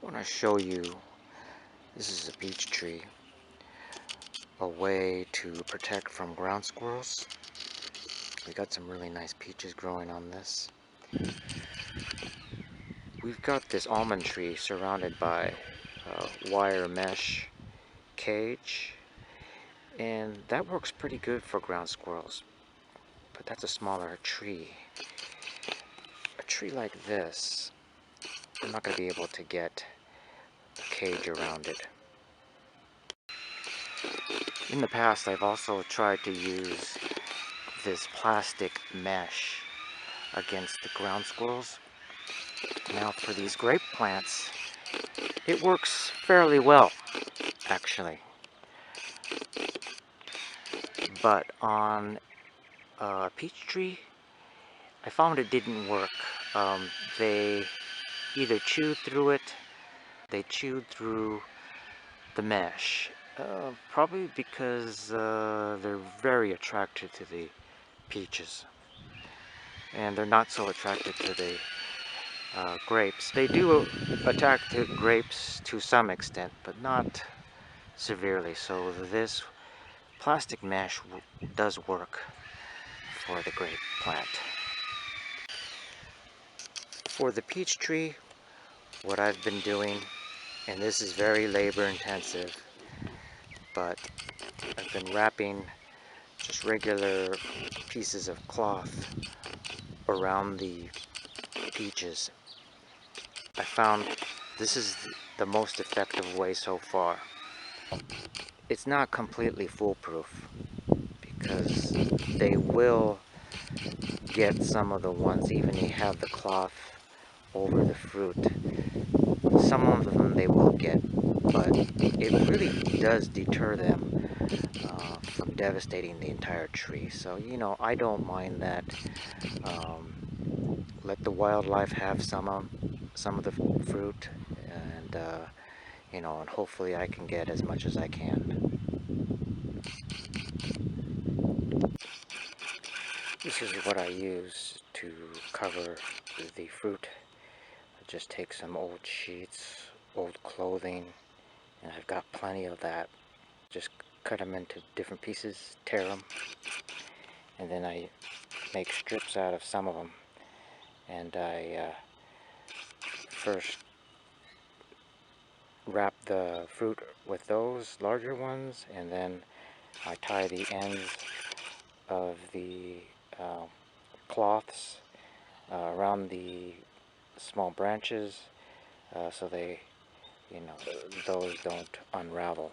I want to show you, this is a peach tree, a way to protect from ground squirrels. We got some really nice peaches growing on this. We've got this almond tree surrounded by a wire mesh cage, and that works pretty good for ground squirrels, but that's a smaller tree. A tree like this, I'm not going to be able to get a cage around it. In the past, I've also tried to use this plastic mesh against the ground squirrels. Now for these grape plants, it works fairly well, actually. But on a peach tree, I found it didn't work. They either chewed through it, they chewed through the mesh. Probably because they're very attracted to the peaches. And they're not so attracted to the grapes. They do attack the grapes to some extent, but not severely. So this plastic mesh does work for the grape plant. For the peach tree, what I've been doing, and this is very labor intensive, but I've been wrapping just regular pieces of cloth around the peaches. I found this is the most effective way so far. It's not completely foolproof because they will get some of the ones, even if you have the cloth over the fruit. Some of them they will get, but it really does deter them from devastating the entire tree. So, you know, I don't mind that. Let the wildlife have some of the fruit, and you know, and hopefully I can get as much as I can. This is what I use to cover the fruit. I just take some old sheets, old clothing, and I've got plenty of that. Just cut them into different pieces, tear them, and then I make strips out of some of them. And I first wrap the fruit with those larger ones, and then I tie the ends of the cloths around the small branches so they, you know, those don't unravel.